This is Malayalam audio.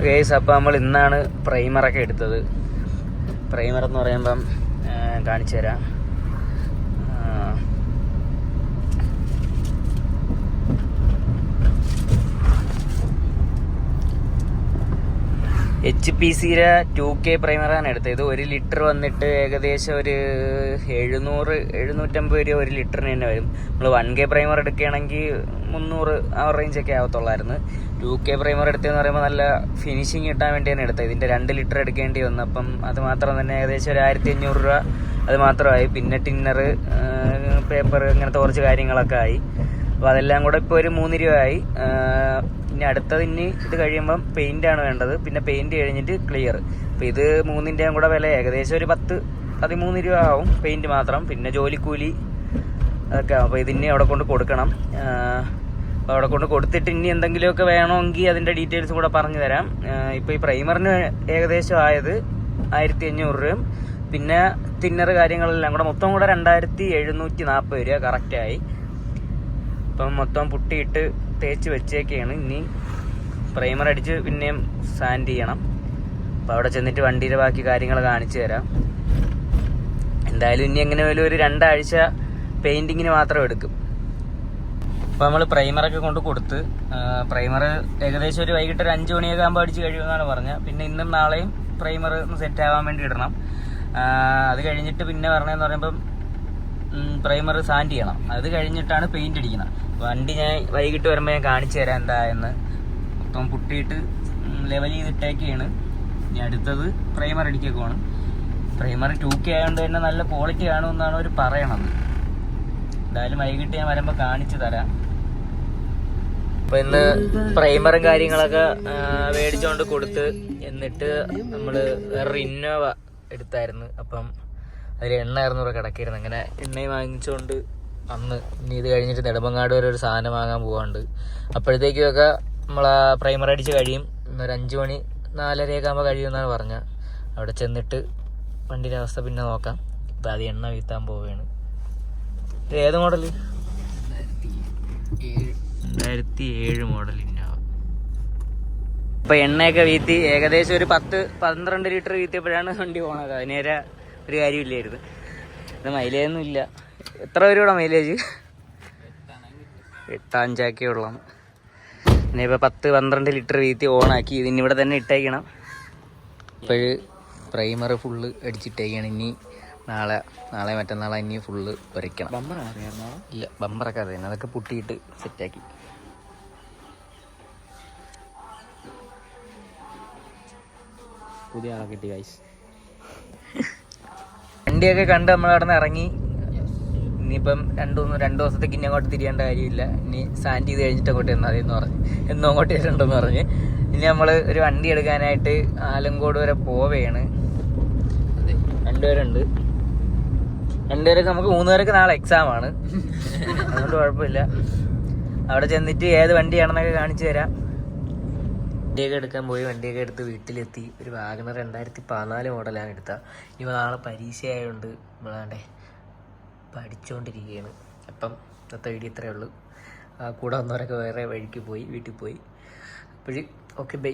ഗേസ്, അപ്പോൾ നമ്മൾ ഇന്നാണ് പ്രൈമറൊക്കെ എടുത്തത്. പ്രൈമർ എന്ന് പറയുമ്പം കാണിച്ചു തരാം. HPCയുടെ 2K പ്രൈമറാണ് എടുത്തത്. ഇത് 1 ലിറ്റർ വന്നിട്ട് ഏകദേശം ഒരു 700-750 രൂപ 1 ലിറ്ററിന് തന്നെ വരും. നമ്മൾ 1K പ്രൈമർ എടുക്കുകയാണെങ്കിൽ 300 ആ റേഞ്ചൊക്കെ ആവത്തുള്ളായിരുന്നു. 2K പ്രൈമർ എടുത്തതെന്ന് പറയുമ്പോൾ നല്ല ഫിനിഷിങ് കിട്ടാൻ വേണ്ടിയാണ് എടുത്തത്. ഇതിൻ്റെ 2 ലിറ്റർ എടുക്കേണ്ടി വന്നു. അപ്പം അത് മാത്രം തന്നെ ഏകദേശം ഒരു 1500 രൂപ അത് മാത്രമായി. പിന്നെ ടിന്നർ, പേപ്പർ, ഇങ്ങനത്തെ കുറച്ച് കാര്യങ്ങളൊക്കെ ആയി. അപ്പോൾ അതെല്ലാം കൂടെ ഇപ്പോൾ ഒരു 3 രൂപയായി. ഇനി അടുത്തത് ഇത് കഴിയുമ്പം പെയിൻ്റാണ് വേണ്ടത്. പിന്നെ പെയിൻറ് കഴിഞ്ഞിട്ട് ക്ലിയർ. അപ്പോൾ ഇത് 3ൻ്റെയും കൂടെ വില ഏകദേശം ഒരു 10-13 രൂപ ആവും പെയിൻറ് മാത്രം. പിന്നെ ജോലിക്കൂലി അതൊക്കെ ആവും. അപ്പോൾ ഇതിന് അവിടെ കൊണ്ട് കൊടുക്കണം. അപ്പോൾ അവിടെ കൊണ്ട് കൊടുത്തിട്ട് ഇനി എന്തെങ്കിലുമൊക്കെ വേണമെങ്കിൽ അതിൻ്റെ ഡീറ്റെയിൽസ് കൂടെ പറഞ്ഞു തരാം. ഇപ്പോൾ ഈ പ്രൈമറിന് ഏകദേശം ആയത് 1500 രൂപയും പിന്നെ തിന്നർ കാര്യങ്ങളെല്ലാം കൂടെ മൊത്തം കൂടെ 2740 രൂപ കറക്റ്റായി. അപ്പം മൊത്തം പുട്ടിയിട്ട് തേച്ച് വെച്ചേക്കാണ്. ഇനി പ്രൈമർ അടിച്ച് പിന്നെയും സാൻഡ് ചെയ്യണം. അപ്പോൾ അവിടെ ചെന്നിട്ട് വണ്ടിയുടെ ബാക്കി കാര്യങ്ങൾ കാണിച്ചു തരാം. എന്തായാലും ഇനി എങ്ങനെ പോലും ഒരു 2 ആഴ്ച പെയിൻറ്റിങ്ങിന് മാത്രം എടുക്കും. അപ്പോൾ നമ്മൾ പ്രൈമറൊക്കെ കൊണ്ട് കൊടുത്ത്, പ്രൈമർ ഏകദേശം ഒരു വൈകിട്ട് ഒരു 5 മണിയൊക്കെ ആകുമ്പോൾ അടിച്ച് കഴിയുമെന്നാണ് പറഞ്ഞത്. പിന്നെ ഇന്നും നാളെയും പ്രൈമർ ഒന്ന് സെറ്റ് ആവാൻ വേണ്ടി ഇടണം. അത് കഴിഞ്ഞിട്ട് പിന്നെ പറഞ്ഞതെന്ന് പറയുമ്പം പ്രൈമർ സാൻഡ് ചെയ്യണം. അത് കഴിഞ്ഞിട്ടാണ് പെയിൻറ് അടിക്കണം. വണ്ടി ഞാൻ വൈകിട്ട് വരുമ്പോൾ ഞാൻ കാണിച്ചു തരാം എന്തായെന്ന്. മൊത്തം പുട്ടിയിട്ട് ലെവൽ ചെയ്തിട്ടേക്കാണ്. ഇനി അടുത്തത് പ്രൈമർ അടിക്കുകയാണ്. പ്രൈമർ 2K ആയതുകൊണ്ട് തന്നെ നല്ല ക്വാളിറ്റി കാണുമെന്നാണ് അവർ പറയണത്. എന്തായാലും വൈകിട്ട് ഞാൻ വരുമ്പോൾ കാണിച്ചു തരാം. അപ്പോൾ ഇന്ന് പ്രൈമറും കാര്യങ്ങളൊക്കെ മേടിച്ചുകൊണ്ട് കൊടുത്ത്, എന്നിട്ട് നമ്മൾ വേറൊരു ഇന്നോവ എടുത്തായിരുന്നു. അപ്പം അതിൽ 800 കിടക്കിയിരുന്നു. അങ്ങനെ എണ്ണയും വാങ്ങിച്ചുകൊണ്ട് അന്ന് ഇനി ഇത് കഴിഞ്ഞിട്ട് നെടുമങ്ങാട് വരെ ഒരു സാധനം വാങ്ങാൻ പോകാണ്ട്. അപ്പോഴത്തേക്കൊക്കെ നമ്മളാ പ്രൈമർ അടിച്ച് കഴിയും. ഒരു 5 മണി 4:30 ആകുമ്പോൾ കഴിയുമെന്നാണ് പറഞ്ഞത്. അവിടെ ചെന്നിട്ട് വണ്ടിയുടെ അവസ്ഥ പിന്നെ നോക്കാം. ഇപ്പം അത് എണ്ണ വീത്താൻ പോവുകയാണ്. ഇത് ഏത് മോഡല്? 2007 model Innova. ഇപ്പം എണ്ണയൊക്കെ വീത്തി ഏകദേശം ഒരു 10-12 ലിറ്റർ വീത്തിയപ്പോഴാണ് വണ്ടി പോണത്. അതിനേരെ ഒരു കാര്യമില്ലായിരുന്നു. ഇത് മൈലേജൊന്നും ഇല്ല. എത്ര രൂപയുടെ മൈലേജ്? 8-5 ഉള്ള. പിന്നെ ഇപ്പോൾ 10-12 ലിറ്റർ വീത്തി ഓണാക്കി. ഇതിനിവിടെ തന്നെ ഇട്ടേക്കണം. ഇപ്പോഴ് പ്രൈമർ ഫുള്ള് അടിച്ചിട്ടേക്കാണ്. ഇനി നാളെ മറ്റന്നാളെ ഇനി ഫുള്ള് വരയ്ക്കണം. ഇല്ല, ബമ്പറൊക്കെ അറിയാം. അതൊക്കെ പുട്ടിയിട്ട് സെറ്റാക്കി. പുതിയ ആളെ കിട്ടി ഗൈസ്. വണ്ടിയൊക്കെ കണ്ട് നമ്മൾ അവിടെ നിന്ന് ഇറങ്ങി. ഇനിയിപ്പം 2 ദിവസത്തേക്ക് ഇനി അങ്ങോട്ട് തിരിയേണ്ട കാര്യമില്ല. ഇനി സാൻഡ് ചെയ്ത് കഴിഞ്ഞിട്ട് അങ്ങോട്ട് എന്നതെന്ന് പറഞ്ഞ് എന്നും അങ്ങോട്ട് വരണ്ടെന്ന് പറഞ്ഞ് ഇനി നമ്മൾ ഒരു വണ്ടി എടുക്കാനായിട്ട് ആലങ്കോട് വരെ പോവുകയാണ്. 2 പേരുണ്ട്. 2 പേരൊക്കെ നമുക്ക് 3 പേർക്ക് നാളെ എക്സാമാണ്. അതുകൊണ്ട് കുഴപ്പമില്ല. അവിടെ ചെന്നിട്ട് ഏത് വണ്ടിയാണെന്നൊക്കെ കാണിച്ചു തരാം. വണ്ടിയൊക്കെ എടുക്കാൻ പോയി. വണ്ടിയൊക്കെ എടുത്ത് വീട്ടിലെത്തി. ഒരു വാഗണർ 2014 മോഡലാണ് എടുത്തത്. ഇനി നാളെ പരീക്ഷ ആയതുകൊണ്ട് നമ്മളാണ്ടേ പഠിച്ചുകൊണ്ടിരിക്കുകയാണ്. അപ്പം ഇന്നത്തെ വീഡിയോ ഇത്രയേ ഉള്ളൂ. കൂടെ വന്നവരൊക്കെ വേറെ വഴിക്ക് പോയി, വീട്ടിൽ പോയി. അപ്പോഴും ഓക്കെ, ബൈ.